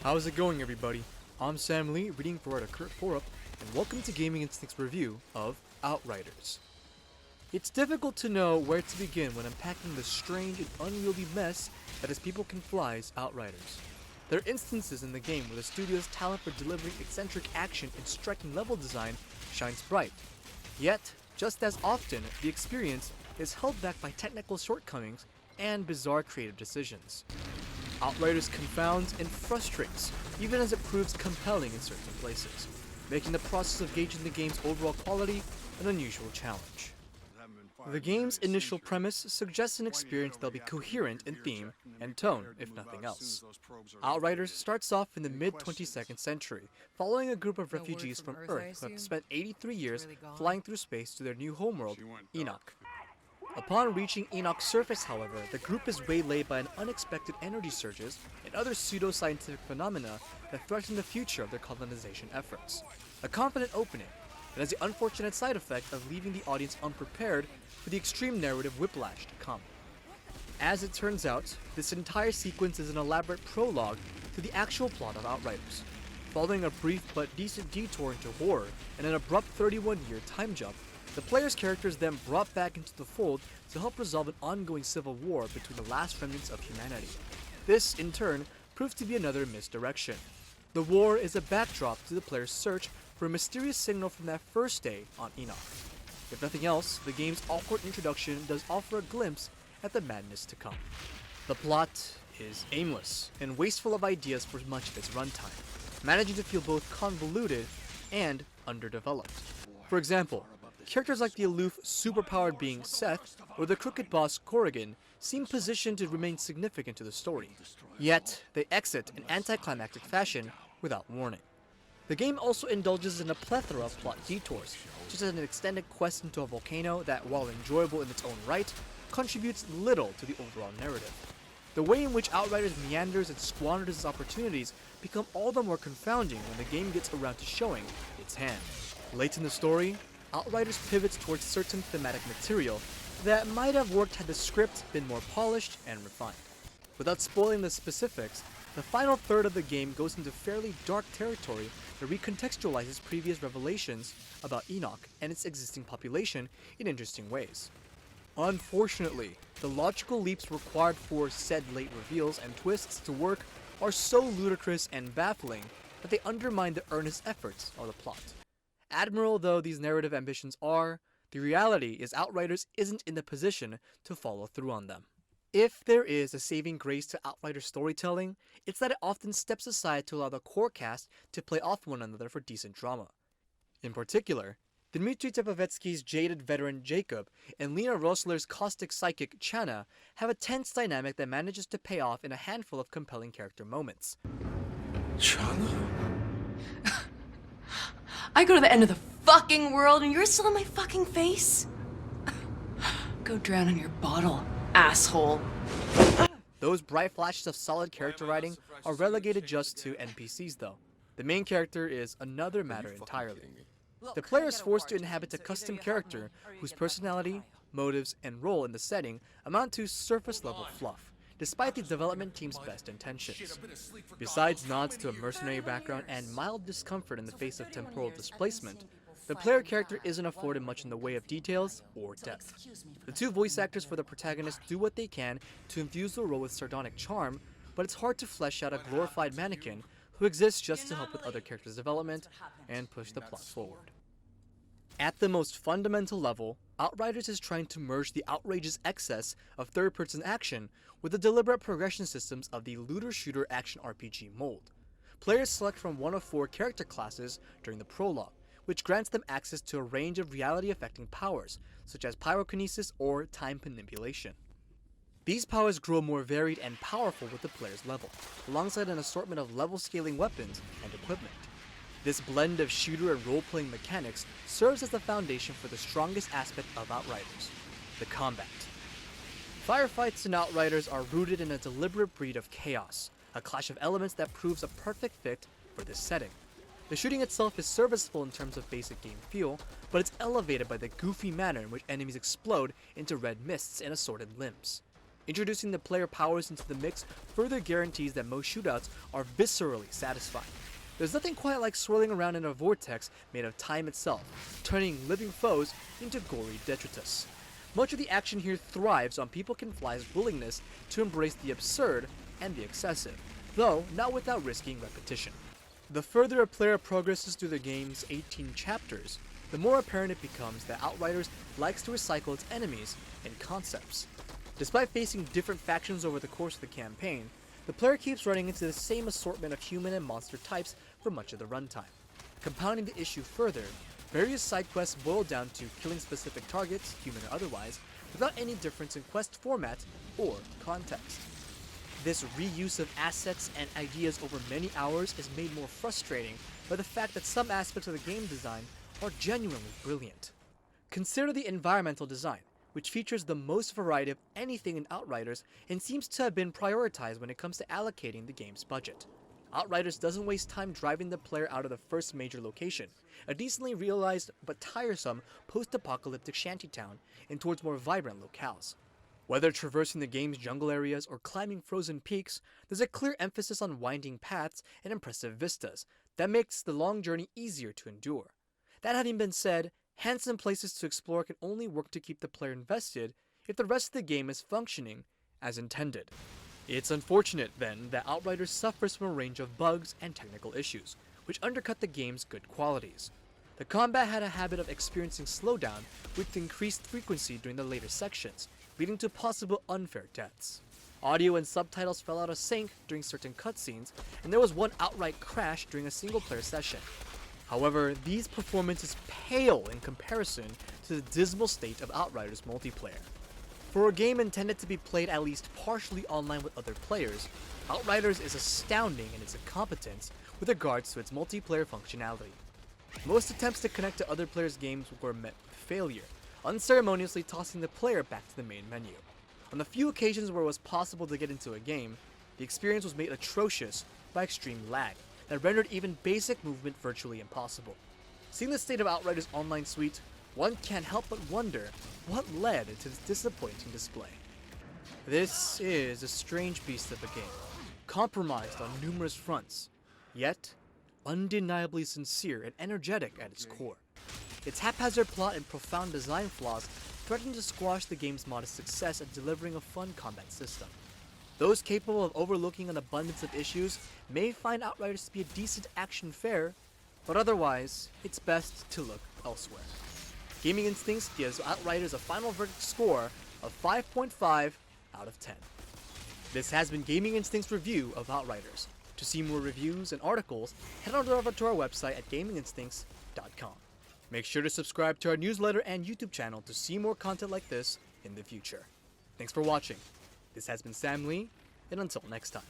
How's it going, everybody? I'm Sam Lee, reading for Hvorup, and welcome to Gaming Instinct's review of Outriders. It's difficult to know where to begin when unpacking the strange and unwieldy mess that As People Can Fly's Outriders. There are instances in the game where the studio's talent for delivering eccentric action and striking level design shines bright. Yet, just as often, the experience is held back by technical shortcomings and bizarre creative decisions. Outriders confounds and frustrates, even as it proves compelling in certain places, making the process of gauging the game's overall quality an unusual challenge. The game's initial premise suggests an experience that'll be coherent in theme and tone, if nothing else. Outriders starts off in the mid-22nd century, following a group of refugees from Earth who have spent 83 years flying through space to their new homeworld, Enoch. Upon reaching Enoch's surface, however, the group is waylaid by an unexpected energy surges and other pseudo-scientific phenomena that threaten the future of their colonization efforts. A confident opening that has the unfortunate side effect of leaving the audience unprepared for the extreme narrative whiplash to come. As it turns out, this entire sequence is an elaborate prologue to the actual plot of Outriders. Following a brief but decent detour into horror and an abrupt 31-year time jump, the player's character is then brought back into the fold to help resolve an ongoing civil war between the last remnants of humanity. This, in turn, proves to be another misdirection. The war is a backdrop to the player's search for a mysterious signal from that first day on Enoch. If nothing else, the game's awkward introduction does offer a glimpse at the madness to come. The plot is aimless and wasteful of ideas for much of its runtime, managing to feel both convoluted and underdeveloped. For example, characters like the aloof, superpowered being Seth or the crooked boss Corrigan seem positioned to remain significant to the story, yet they exit in anticlimactic fashion without warning. The game also indulges in a plethora of plot detours, such as an extended quest into a volcano that, while enjoyable in its own right, contributes little to the overall narrative. The way in which Outriders meanders and squanders its opportunities become all the more confounding when the game gets around to showing its hand. Late in the story, Outriders pivots towards certain thematic material that might have worked had the script been more polished and refined. Without spoiling the specifics, the final third of the game goes into fairly dark territory that recontextualizes previous revelations about Enoch and its existing population in interesting ways. Unfortunately, the logical leaps required for said late reveals and twists to work are so ludicrous and baffling that they undermine the earnest efforts of the plot. Admirable though these narrative ambitions are, the reality is Outriders isn't in the position to follow through on them. If there is a saving grace to Outriders storytelling, it's that it often steps aside to allow the core cast to play off one another for decent drama. In particular, Dmitry Tepovetsky's jaded veteran Jacob and Lena Rosler's caustic psychic Chana have a tense dynamic that manages to pay off in a handful of compelling character moments. Chana? I go to the end of the fucking world and you're still in my fucking face? Go drown in your bottle, asshole. Those bright flashes of solid character writing are relegated just to NPCs though. The main character is another matter entirely. The player is forced to inhabit a custom character whose personality, motives, and role in the setting amount to surface-level fluff, despite the development team's best intentions. Besides nods to a mercenary background and mild discomfort in the face of temporal displacement, the player character isn't afforded much in the way of details or depth. The two voice actors for the protagonist do what they can to infuse the role with sardonic charm, but it's hard to flesh out a glorified mannequin who exists just to help with other characters' development and push the plot forward. At the most fundamental level, Outriders is trying to merge the outrageous excess of third-person action with the deliberate progression systems of the looter-shooter action RPG mold. Players select from one of 4 character classes during the prologue, which grants them access to a range of reality-affecting powers, such as pyrokinesis or time manipulation. These powers grow more varied and powerful with the player's level, alongside an assortment of level-scaling weapons and equipment. This blend of shooter and role-playing mechanics serves as the foundation for the strongest aspect of Outriders, the combat. Firefights in Outriders are rooted in a deliberate breed of chaos, a clash of elements that proves a perfect fit for this setting. The shooting itself is serviceable in terms of basic game feel, but it's elevated by the goofy manner in which enemies explode into red mists and assorted limbs. Introducing the player powers into the mix further guarantees that most shootouts are viscerally satisfying. There's nothing quite like swirling around in a vortex made of time itself, turning living foes into gory detritus. Much of the action here thrives on People Can Fly's willingness to embrace the absurd and the excessive, though not without risking repetition. The further a player progresses through the game's 18 chapters, the more apparent it becomes that Outriders likes to recycle its enemies and concepts. Despite facing different factions over the course of the campaign, the player keeps running into the same assortment of human and monster types for much of the runtime. Compounding the issue further, various side quests boil down to killing specific targets, human or otherwise, without any difference in quest format or context. This reuse of assets and ideas over many hours is made more frustrating by the fact that some aspects of the game design are genuinely brilliant. Consider the environmental design, which features the most variety of anything in Outriders and seems to have been prioritized when it comes to allocating the game's budget. Outriders doesn't waste time driving the player out of the first major location, a decently realized but tiresome post-apocalyptic shantytown, and towards more vibrant locales. Whether traversing the game's jungle areas or climbing frozen peaks, there's a clear emphasis on winding paths and impressive vistas that makes the long journey easier to endure. That having been said, handsome places to explore can only work to keep the player invested if the rest of the game is functioning as intended. It's unfortunate, then, that Outriders suffers from a range of bugs and technical issues, which undercut the game's good qualities. The combat had a habit of experiencing slowdown with increased frequency during the later sections, leading to possible unfair deaths. Audio and subtitles fell out of sync during certain cutscenes, and there was one outright crash during a single-player session. However, these performances pale in comparison to the dismal state of Outriders multiplayer. For a game intended to be played at least partially online with other players, Outriders is astounding in its incompetence with regards to its multiplayer functionality. Most attempts to connect to other players' games were met with failure, unceremoniously tossing the player back to the main menu. On the few occasions where it was possible to get into a game, the experience was made atrocious by extreme lag that rendered even basic movement virtually impossible. Seeing the state of Outriders' online suite, one can't help but wonder what led to this disappointing display. This is a strange beast of a game, compromised on numerous fronts, yet undeniably sincere and energetic at its core. Its haphazard plot and profound design flaws threaten to squash the game's modest success at delivering a fun combat system. Those capable of overlooking an abundance of issues may find Outriders to be a decent action fare, but otherwise, it's best to look elsewhere. Gaming Instincts gives Outriders a final verdict score of 5.5 out of 10. This has been Gaming Instincts' review of Outriders. To see more reviews and articles, head on over to our website at gaminginstincts.com. Make sure to subscribe to our newsletter and YouTube channel to see more content like this in the future. Thanks for watching. This has been Sam Lee, and until next time.